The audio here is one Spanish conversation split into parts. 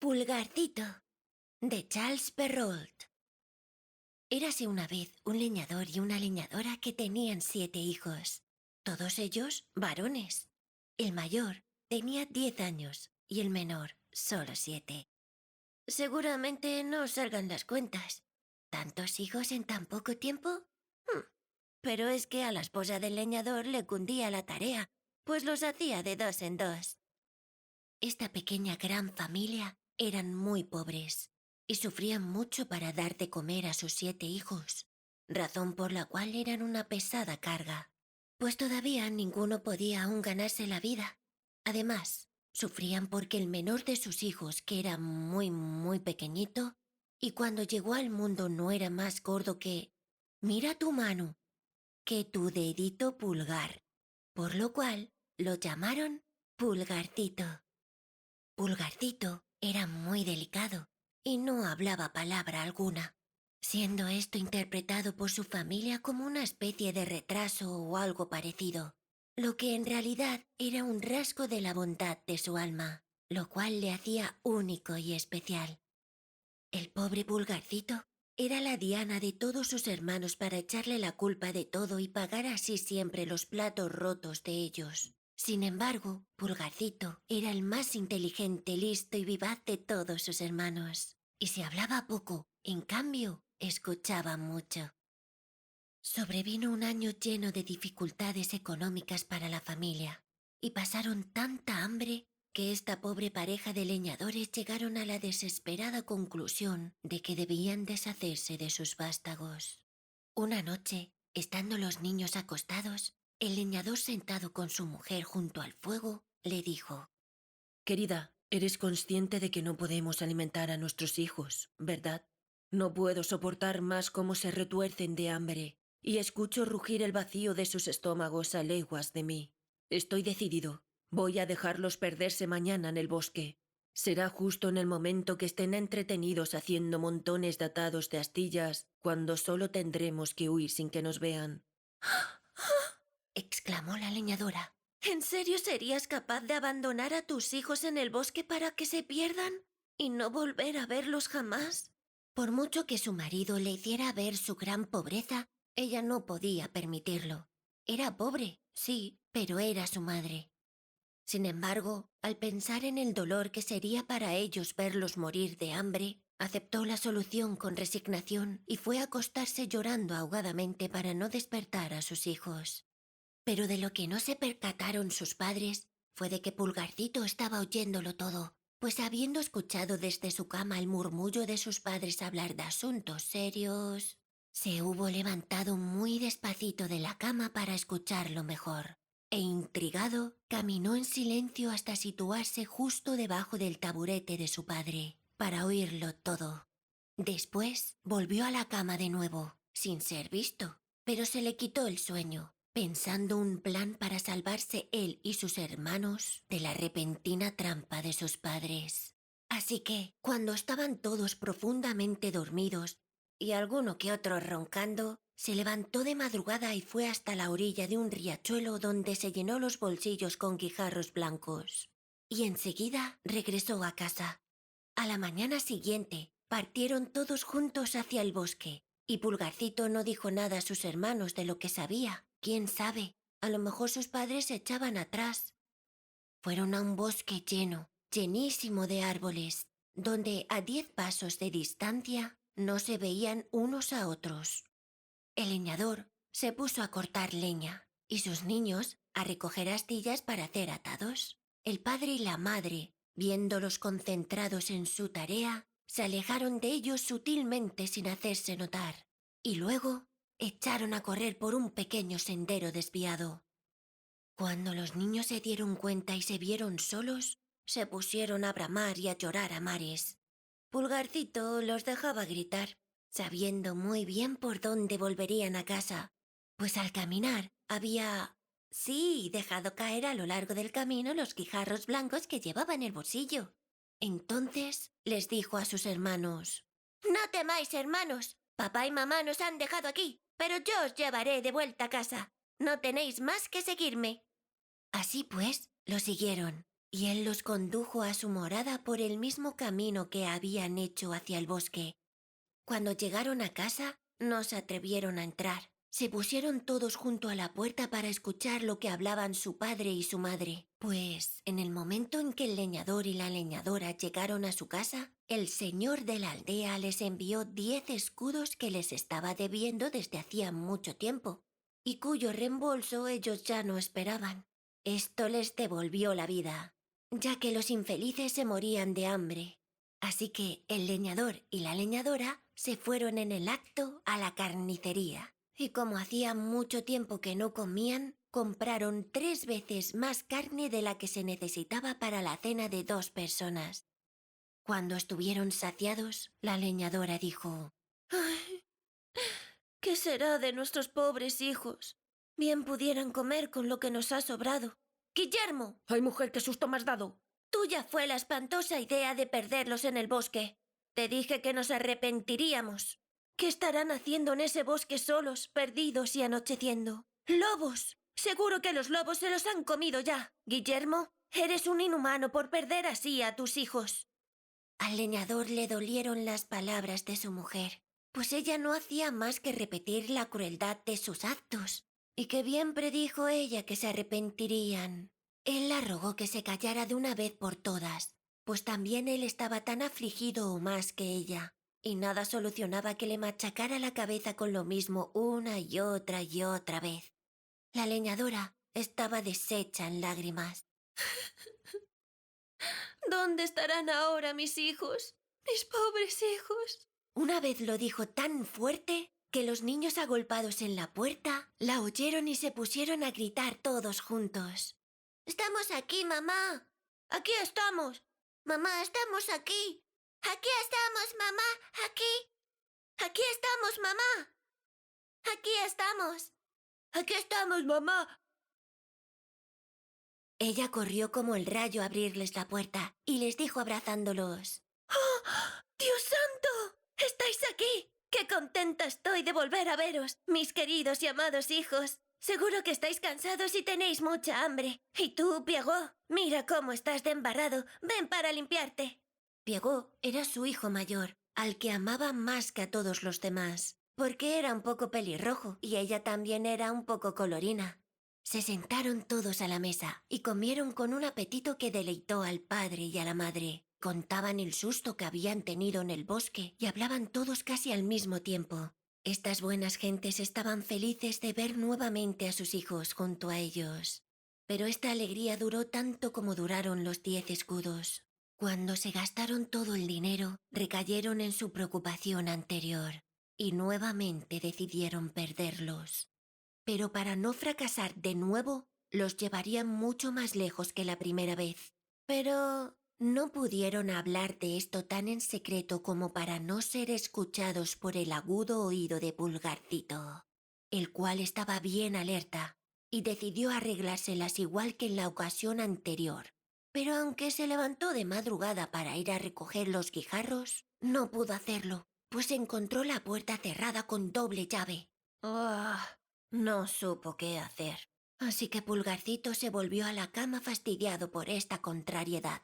Pulgarcito, de Charles Perrault. Érase una vez un leñador y una leñadora que tenían 7 hijos, todos ellos varones. El mayor tenía 10 años y el menor solo 7. Seguramente no salgan las cuentas. ¿Tantos hijos en tan poco tiempo? Pero es que a la esposa del leñador le cundía la tarea, pues los hacía de 2 en 2. Esta pequeña gran familia eran muy pobres y sufrían mucho para dar de comer a sus 7 hijos, razón por la cual eran una pesada carga, pues todavía ninguno podía aún ganarse la vida. Además, sufrían porque el menor de sus hijos, que era muy pequeñito, y cuando llegó al mundo no era más gordo que, mira tu mano, que tu dedito pulgar, por lo cual lo llamaron Pulgarcito. Pulgarcito era muy delicado y no hablaba palabra alguna, siendo esto interpretado por su familia como una especie de retraso o algo parecido, lo que en realidad era un rasgo de la bondad de su alma, lo cual le hacía único y especial. El pobre Pulgarcito era la diana de todos sus hermanos para echarle la culpa de todo y pagar así siempre los platos rotos de ellos. Sin embargo, Pulgarcito era el más inteligente, listo y vivaz de todos sus hermanos. Y se hablaba poco, en cambio, escuchaba mucho. Sobrevino un año lleno de dificultades económicas para la familia, y pasaron tanta hambre que esta pobre pareja de leñadores llegaron a la desesperada conclusión de que debían deshacerse de sus vástagos. Una noche, estando los niños acostados, el leñador sentado con su mujer junto al fuego, le dijo: Querida, eres consciente de que no podemos alimentar a nuestros hijos, ¿verdad? No puedo soportar más cómo se retuercen de hambre y escucho rugir el vacío de sus estómagos a leguas de mí. Estoy decidido. Voy a dejarlos perderse mañana en el bosque. Será justo en el momento que estén entretenidos haciendo montones de atados de astillas, cuando solo tendremos que huir sin que nos vean. exclamó la leñadora. ¿En serio serías capaz de abandonar a tus hijos en el bosque para que se pierdan y no volver a verlos jamás? Por mucho que su marido le hiciera ver su gran pobreza, ella no podía permitirlo. Era pobre, sí, pero era su madre. Sin embargo, al pensar en el dolor que sería para ellos verlos morir de hambre, aceptó la solución con resignación y fue a acostarse llorando ahogadamente para no despertar a sus hijos. Pero de lo que no se percataron sus padres fue de que Pulgarcito estaba oyéndolo todo, pues habiendo escuchado desde su cama el murmullo de sus padres hablar de asuntos serios, se hubo levantado muy despacito de la cama para escucharlo mejor, e intrigado caminó en silencio hasta situarse justo debajo del taburete de su padre, para oírlo todo. Después volvió a la cama de nuevo, sin ser visto, pero se le quitó el sueño, pensando un plan para salvarse él y sus hermanos de la repentina trampa de sus padres. Así que, cuando estaban todos profundamente dormidos y alguno que otro roncando, se levantó de madrugada y fue hasta la orilla de un riachuelo donde se llenó los bolsillos con guijarros blancos. Y enseguida regresó a casa. A la mañana siguiente, partieron todos juntos hacia el bosque, y Pulgarcito no dijo nada a sus hermanos de lo que sabía. ¿Quién sabe? A lo mejor sus padres se echaban atrás. Fueron a un bosque lleno, llenísimo de árboles, donde a 10 pasos de distancia no se veían unos a otros. El leñador se puso a cortar leña, y sus niños a recoger astillas para hacer atados. El padre y la madre, viéndolos concentrados en su tarea, se alejaron de ellos sutilmente sin hacerse notar, y luego echaron a correr por un pequeño sendero desviado. Cuando los niños se dieron cuenta y se vieron solos, se pusieron a bramar y a llorar a mares. Pulgarcito los dejaba gritar, sabiendo muy bien por dónde volverían a casa, pues al caminar había, sí, dejado caer a lo largo del camino los guijarros blancos que llevaba en el bolsillo. Entonces les dijo a sus hermanos: «No temáis, hermanos, papá y mamá nos han dejado aquí, pero yo os llevaré de vuelta a casa. No tenéis más que seguirme». Así pues, lo siguieron, y él los condujo a su morada por el mismo camino que habían hecho hacia el bosque. Cuando llegaron a casa, no se atrevieron a entrar. Se pusieron todos junto a la puerta para escuchar lo que hablaban su padre y su madre. Pues, en el momento en que el leñador y la leñadora llegaron a su casa, el señor de la aldea les envió 10 escudos que les estaba debiendo desde hacía mucho tiempo, y cuyo reembolso ellos ya no esperaban. Esto les devolvió la vida, ya que los infelices se morían de hambre. Así que el leñador y la leñadora se fueron en el acto a la carnicería. Y como hacía mucho tiempo que no comían, compraron 3 veces más carne de la que se necesitaba para la cena de 2 personas. Cuando estuvieron saciados, la leñadora dijo: «Ay, ¿qué será de nuestros pobres hijos? Bien pudieran comer con lo que nos ha sobrado. ¡Guillermo! ¡Ay, mujer, qué susto me has dado! Tuya fue la espantosa idea de perderlos en el bosque. Te dije que nos arrepentiríamos. ¿Qué estarán haciendo en ese bosque solos, perdidos y anocheciendo? ¡Lobos! Seguro que los lobos se los han comido ya. Guillermo, eres un inhumano por perder así a tus hijos». Al leñador le dolieron las palabras de su mujer, pues ella no hacía más que repetir la crueldad de sus actos, y que bien predijo ella que se arrepentirían. Él la rogó que se callara de una vez por todas, pues también él estaba tan afligido o más que ella, y nada solucionaba que le machacara la cabeza con lo mismo una y otra vez. La leñadora estaba deshecha en lágrimas. ¿Dónde estarán ahora mis hijos? Mis pobres hijos. Una vez lo dijo tan fuerte que los niños agolpados en la puerta la oyeron y se pusieron a gritar todos juntos. «¡Estamos aquí, mamá! ¡Aquí estamos! ¡Mamá, estamos aquí! ¡Aquí estamos, mamá! ¡Aquí! ¡Aquí estamos, mamá! ¡Aquí estamos! ¡Aquí estamos, mamá!». Ella corrió como el rayo a abrirles la puerta y les dijo abrazándolos: «¡Oh, Dios santo! ¡Estáis aquí! ¡Qué contenta estoy de volver a veros, mis queridos y amados hijos! Seguro que estáis cansados y tenéis mucha hambre. Y tú, Piegó, mira cómo estás de embarrado. Ven para limpiarte». Piegó era su hijo mayor, al que amaba más que a todos los demás, porque era un poco pelirrojo y ella también era un poco colorina. Se sentaron todos a la mesa y comieron con un apetito que deleitó al padre y a la madre. Contaban el susto que habían tenido en el bosque y hablaban todos casi al mismo tiempo. Estas buenas gentes estaban felices de ver nuevamente a sus hijos junto a ellos. Pero esta alegría duró tanto como duraron los 10 escudos. Cuando se gastaron todo el dinero, recayeron en su preocupación anterior y nuevamente decidieron perderlos. Pero para no fracasar de nuevo, los llevarían mucho más lejos que la primera vez. Pero no pudieron hablar de esto tan en secreto como para no ser escuchados por el agudo oído de Pulgarcito, el cual estaba bien alerta y decidió arreglárselas igual que en la ocasión anterior. Pero aunque se levantó de madrugada para ir a recoger los guijarros, no pudo hacerlo, pues encontró la puerta cerrada con doble llave. No supo qué hacer. Así que Pulgarcito se volvió a la cama fastidiado por esta contrariedad.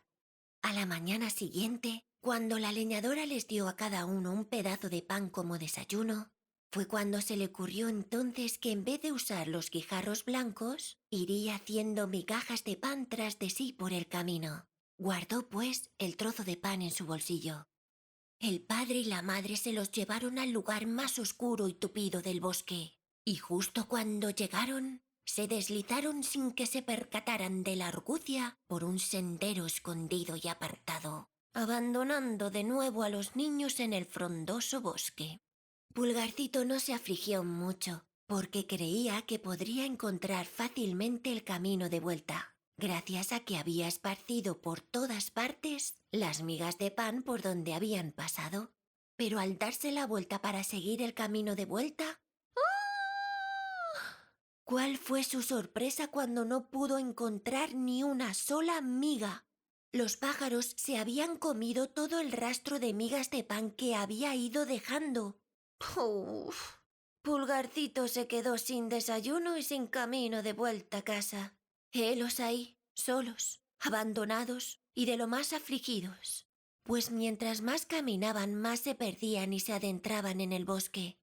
A la mañana siguiente, cuando la leñadora les dio a cada uno un pedazo de pan como desayuno, fue cuando se le ocurrió entonces que en vez de usar los guijarros blancos, iría haciendo migajas de pan tras de sí por el camino. Guardó, pues, el trozo de pan en su bolsillo. El padre y la madre se los llevaron al lugar más oscuro y tupido del bosque, y justo cuando llegaron, se deslizaron sin que se percataran de la argucia por un sendero escondido y apartado, abandonando de nuevo a los niños en el frondoso bosque. Pulgarcito no se afligió mucho, porque creía que podría encontrar fácilmente el camino de vuelta, gracias a que había esparcido por todas partes las migas de pan por donde habían pasado. Pero al darse la vuelta para seguir el camino de vuelta, ¿cuál fue su sorpresa cuando no pudo encontrar ni una sola miga? Los pájaros se habían comido todo el rastro de migas de pan que había ido dejando. ¡Uf! Pulgarcito se quedó sin desayuno y sin camino de vuelta a casa. Helos ahí, solos, abandonados y de lo más afligidos, pues mientras más caminaban más se perdían y se adentraban en el bosque.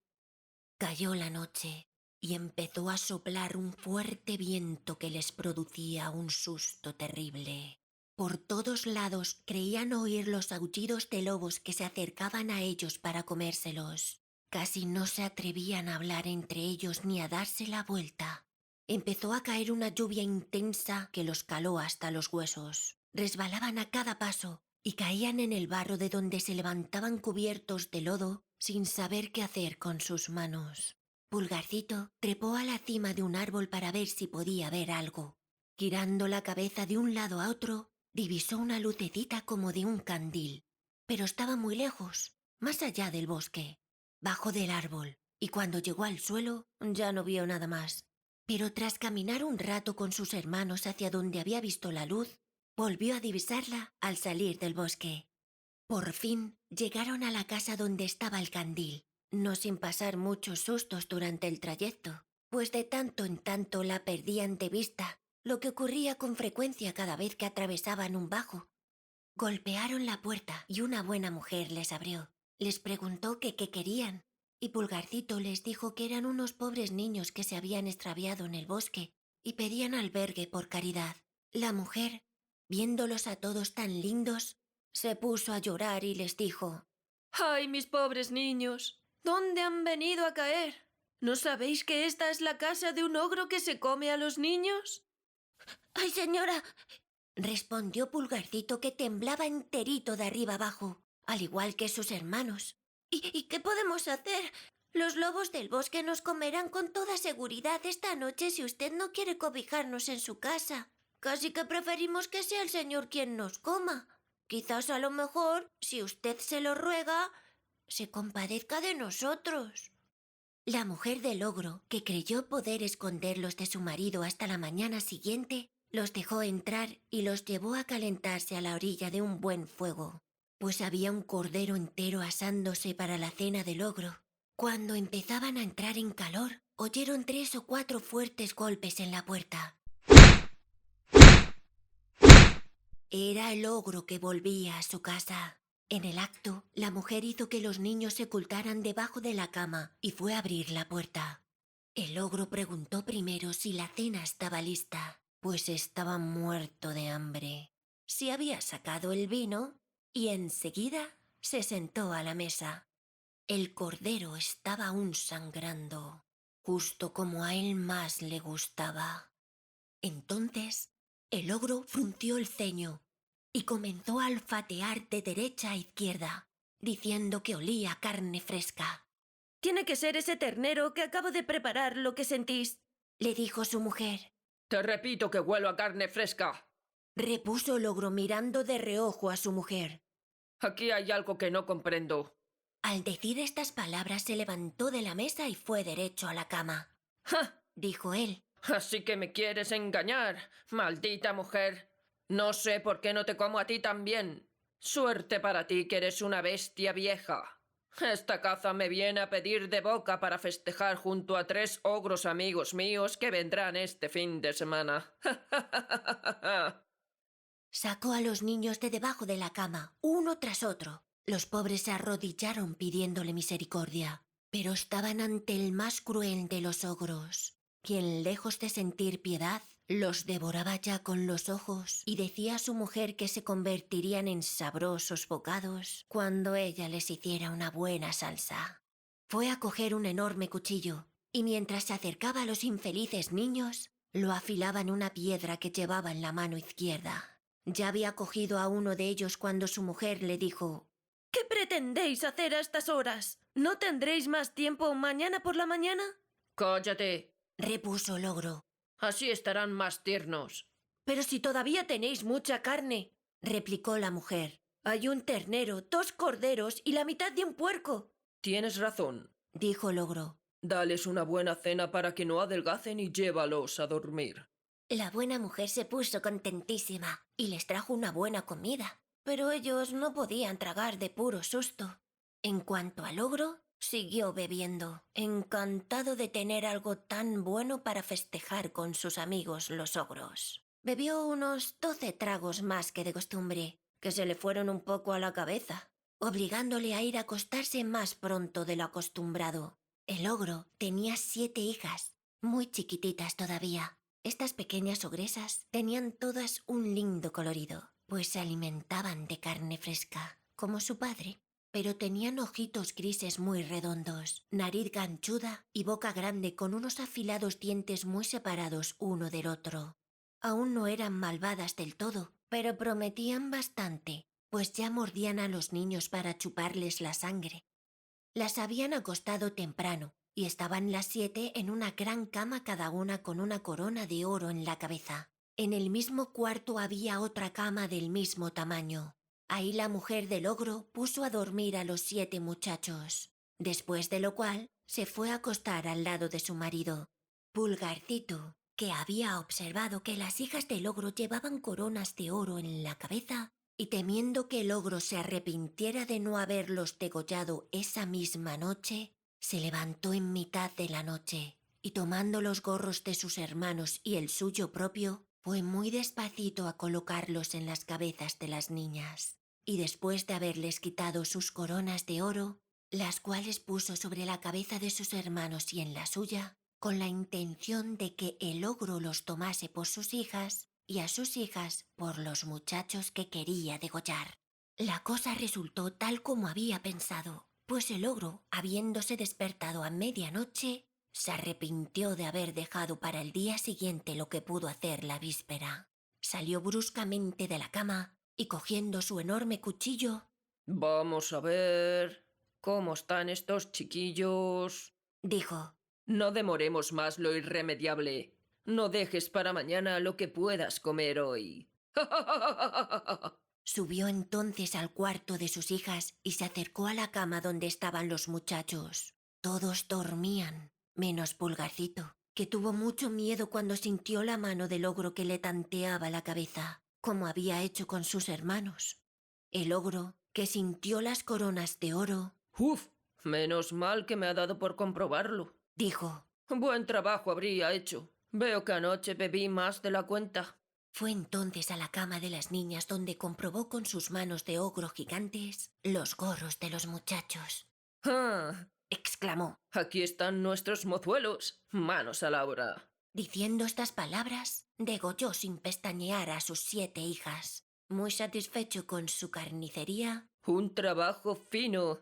Cayó la noche y empezó a soplar un fuerte viento que les producía un susto terrible. Por todos lados creían oír los aullidos de lobos que se acercaban a ellos para comérselos. Casi no se atrevían a hablar entre ellos ni a darse la vuelta. Empezó a caer una lluvia intensa que los caló hasta los huesos. Resbalaban a cada paso y caían en el barro de donde se levantaban cubiertos de lodo sin saber qué hacer con sus manos. Pulgarcito trepó a la cima de un árbol para ver si podía ver algo. Girando la cabeza de un lado a otro, divisó una lucecita como de un candil, pero estaba muy lejos, más allá del bosque. Bajó del árbol y cuando llegó al suelo ya no vio nada más. Pero tras caminar un rato con sus hermanos hacia donde había visto la luz, volvió a divisarla al salir del bosque. Por fin llegaron a la casa donde estaba el candil, no sin pasar muchos sustos durante el trayecto, pues de tanto en tanto la perdían de vista, lo que ocurría con frecuencia cada vez que atravesaban un bajo. Golpearon la puerta y una buena mujer les abrió. Les preguntó que qué querían, y Pulgarcito les dijo que eran unos pobres niños que se habían extraviado en el bosque y pedían albergue por caridad. La mujer, viéndolos a todos tan lindos, se puso a llorar y les dijo: ¡Ay, mis pobres niños! ¿Dónde han venido a caer? ¿No sabéis que esta es la casa de un ogro que se come a los niños? ¡Ay, señora! Respondió Pulgarcito, que temblaba enterito de arriba abajo, al igual que sus hermanos. ¿Y qué podemos hacer? Los lobos del bosque nos comerán con toda seguridad esta noche si usted no quiere cobijarnos en su casa. Casi que preferimos que sea el señor quien nos coma. Quizás a lo mejor, si usted se lo ruega, se compadezca de nosotros. La mujer del ogro, que creyó poder esconderlos de su marido hasta la mañana siguiente, los dejó entrar y los llevó a calentarse a la orilla de un buen fuego, pues había un cordero entero asándose para la cena del ogro. Cuando empezaban a entrar en calor, oyeron 3 o 4 fuertes golpes en la puerta. Era el ogro que volvía a su casa. En el acto, la mujer hizo que los niños se ocultaran debajo de la cama y fue a abrir la puerta. El ogro preguntó primero si la cena estaba lista, pues estaba muerto de hambre. Si había sacado el vino y enseguida se sentó a la mesa. El cordero estaba aún sangrando, justo como a él más le gustaba. Entonces, el ogro frunció el ceño y comenzó a olfatear de derecha a izquierda, diciendo que olía a carne fresca. Tiene que ser ese ternero que acabo de preparar lo que sentís, le dijo su mujer. Te repito que huelo a carne fresca, repuso el ogro mirando de reojo a su mujer. Aquí hay algo que no comprendo. Al decir estas palabras se levantó de la mesa y fue derecho a la cama. ¡Ja! Dijo él. Así que me quieres engañar, maldita mujer. No sé por qué no te como a ti también. Suerte para ti que eres una bestia vieja. Esta caza me viene a pedir de boca para festejar junto a 3 ogros amigos míos que vendrán este fin de semana. Sacó a los niños de debajo de la cama, uno tras otro. Los pobres se arrodillaron pidiéndole misericordia, pero estaban ante el más cruel de los ogros, quien, lejos de sentir piedad, los devoraba ya con los ojos y decía a su mujer que se convertirían en sabrosos bocados cuando ella les hiciera una buena salsa. Fue a coger un enorme cuchillo y mientras se acercaba a los infelices niños, lo afilaba en una piedra que llevaba en la mano izquierda. Ya había cogido a uno de ellos cuando su mujer le dijo: ¿Qué pretendéis hacer a estas horas? ¿No tendréis más tiempo mañana por la mañana? Cállate, repuso el ogro. Así estarán más tiernos. Pero si todavía tenéis mucha carne, replicó la mujer. Hay un ternero, 2 corderos y la mitad de un puerco. Tienes razón, dijo el ogro. Dales una buena cena para que no adelgacen y llévalos a dormir. La buena mujer se puso contentísima y les trajo una buena comida, pero ellos no podían tragar de puro susto. En cuanto al ogro, siguió bebiendo, encantado de tener algo tan bueno para festejar con sus amigos los ogros. Bebió unos 12 tragos más que de costumbre, que se le fueron un poco a la cabeza, obligándole a ir a acostarse más pronto de lo acostumbrado. El ogro tenía 7 hijas, muy chiquititas todavía. Estas pequeñas ogresas tenían todas un lindo colorido, pues se alimentaban de carne fresca, como su padre. Pero tenían ojitos grises muy redondos, nariz ganchuda y boca grande con unos afilados dientes muy separados uno del otro. Aún no eran malvadas del todo, pero prometían bastante, pues ya mordían a los niños para chuparles la sangre. Las habían acostado temprano y estaban las 7 en una gran cama cada una con una corona de oro en la cabeza. En el mismo cuarto había otra cama del mismo tamaño. Ahí la mujer del ogro puso a dormir a los 7 muchachos, después de lo cual se fue a acostar al lado de su marido. Pulgarcito, que había observado que las hijas del ogro llevaban coronas de oro en la cabeza, y temiendo que el ogro se arrepintiera de no haberlos degollado esa misma noche, se levantó en mitad de la noche y tomando los gorros de sus hermanos y el suyo propio, fue muy despacito a colocarlos en las cabezas de las niñas. Y después de haberles quitado sus coronas de oro, las cuales puso sobre la cabeza de sus hermanos y en la suya, con la intención de que el ogro los tomase por sus hijas y a sus hijas por los muchachos que quería degollar. La cosa resultó tal como había pensado, pues el ogro, habiéndose despertado a medianoche, se arrepintió de haber dejado para el día siguiente lo que pudo hacer la víspera. Salió bruscamente de la cama y cogiendo su enorme cuchillo, Vamos a ver... ¿Cómo están estos chiquillos? dijo: No demoremos más lo irremediable. No dejes para mañana lo que puedas comer hoy. Subió entonces al cuarto de sus hijas y se acercó a la cama donde estaban los muchachos. Todos dormían, menos Pulgarcito, que tuvo mucho miedo cuando sintió la mano del ogro que le tanteaba la cabeza, como había hecho con sus hermanos. El ogro, que sintió las coronas de oro, Uf, menos mal que me ha dado por comprobarlo. dijo: Buen trabajo habría hecho. Veo que anoche bebí más de la cuenta. Fue entonces a la cama de las niñas donde comprobó con sus manos de ogro gigantes los gorros de los muchachos. ¡Ah! Exclamó. Aquí están nuestros mozuelos. Manos a la obra. Diciendo estas palabras, degolló sin pestañear a sus 7 hijas. Muy satisfecho con su carnicería, Un trabajo fino.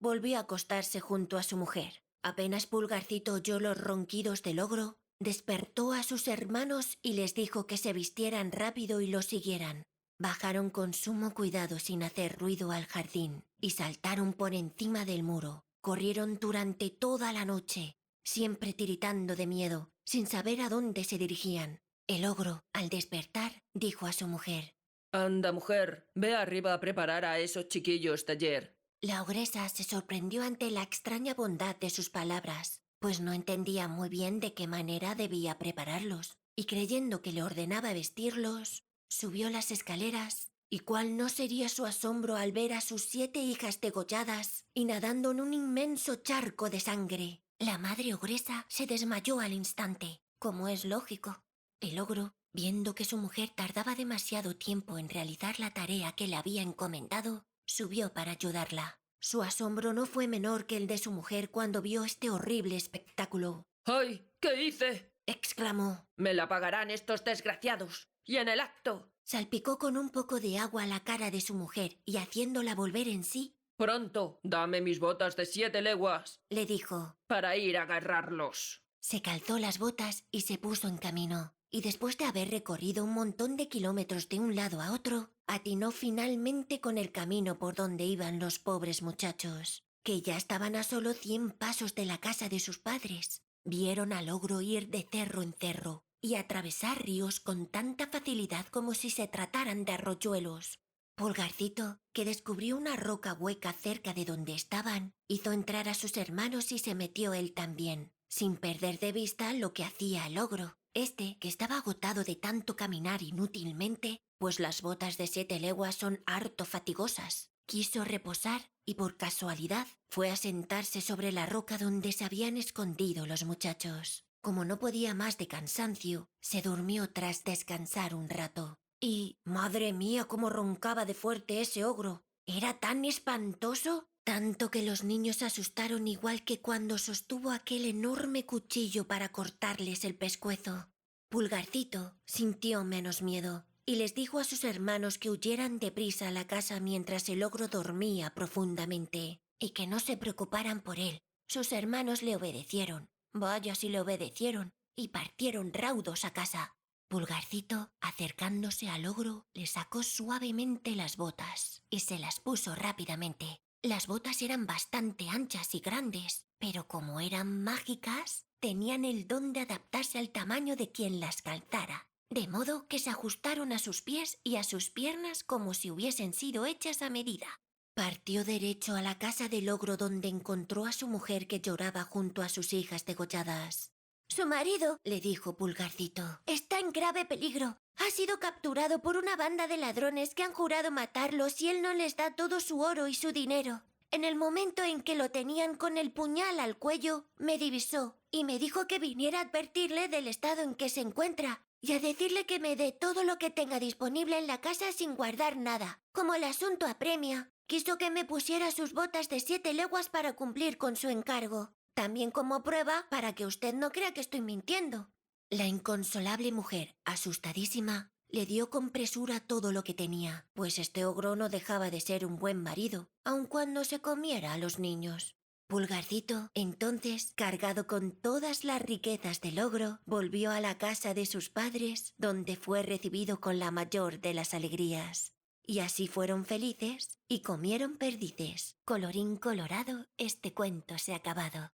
volvió a acostarse junto a su mujer. Apenas Pulgarcito oyó los ronquidos del ogro, despertó a sus hermanos y les dijo que se vistieran rápido y lo siguieran. Bajaron con sumo cuidado sin hacer ruido al jardín y saltaron por encima del muro. Corrieron durante toda la noche, siempre tiritando de miedo, sin saber a dónde se dirigían. El ogro, al despertar, dijo a su mujer: Anda, mujer, ve arriba a preparar a esos chiquillos de ayer. La ogresa se sorprendió ante la extraña bondad de sus palabras, pues no entendía muy bien de qué manera debía prepararlos, y creyendo que le ordenaba vestirlos, subió las escaleras, y cuál no sería su asombro al ver a sus 7 hijas degolladas y nadando en un inmenso charco de sangre. La madre ogresa se desmayó al instante, como es lógico. El ogro, viendo que su mujer tardaba demasiado tiempo en realizar la tarea que le había encomendado, subió para ayudarla. Su asombro no fue menor que el de su mujer cuando vio este horrible espectáculo. ¡Ay! ¿Qué hice? Exclamó. Me la pagarán estos desgraciados. Y en el acto. Salpicó con un poco de agua la cara de su mujer y haciéndola volver en sí, Pronto, dame mis botas de 7 leguas le dijo. para ir a agarrarlos. Se calzó las botas y se puso en camino. Y después de haber recorrido un montón de kilómetros de un lado a otro, atinó finalmente con el camino por donde iban los pobres muchachos, que ya estaban a solo 100 pasos de la casa de sus padres. Vieron al ogro ir de cerro en cerro y atravesar ríos con tanta facilidad como si se trataran de arroyuelos. Pulgarcito, que descubrió una roca hueca cerca de donde estaban, hizo entrar a sus hermanos y se metió él también, sin perder de vista lo que hacía el ogro. Este, que estaba agotado de tanto caminar inútilmente, pues las botas de 7 leguas son harto fatigosas, quiso reposar y por casualidad fue a sentarse sobre la roca donde se habían escondido los muchachos. Como no podía más de cansancio, se durmió tras descansar un rato. Y, madre mía, cómo roncaba de fuerte ese ogro. Era tan espantoso, tanto que los niños se asustaron igual que cuando sostuvo aquel enorme cuchillo para cortarles el pescuezo. Pulgarcito sintió menos miedo y les dijo a sus hermanos que huyeran deprisa a la casa mientras el ogro dormía profundamente y que no se preocuparan por él. Sus hermanos le obedecieron. Vaya si le obedecieron, y partieron raudos a casa. Pulgarcito, acercándose al ogro, le sacó suavemente las botas y se las puso rápidamente. Las botas eran bastante anchas y grandes, pero como eran mágicas, tenían el don de adaptarse al tamaño de quien las calzara, de modo que se ajustaron a sus pies y a sus piernas como si hubiesen sido hechas a medida. Partió derecho a la casa del ogro donde encontró a su mujer que lloraba junto a sus hijas degolladas. Su marido, le dijo Pulgarcito, está en grave peligro. Ha sido capturado por una banda de ladrones que han jurado matarlo si él no les da todo su oro y su dinero. En el momento en que lo tenían con el puñal al cuello, me divisó y me dijo que viniera a advertirle del estado en que se encuentra y a decirle que me dé todo lo que tenga disponible en la casa sin guardar nada. Como el asunto apremia, quiso que me pusiera sus botas de 7 leguas para cumplir con su encargo. También como prueba para que usted no crea que estoy mintiendo. La inconsolable mujer, asustadísima, le dio con presura todo lo que tenía, pues este ogro no dejaba de ser un buen marido, aun cuando se comiera a los niños. Pulgarcito, entonces, cargado con todas las riquezas del ogro, volvió a la casa de sus padres, donde fue recibido con la mayor de las alegrías. Y así fueron felices y comieron perdices. Colorín colorado, este cuento se ha acabado.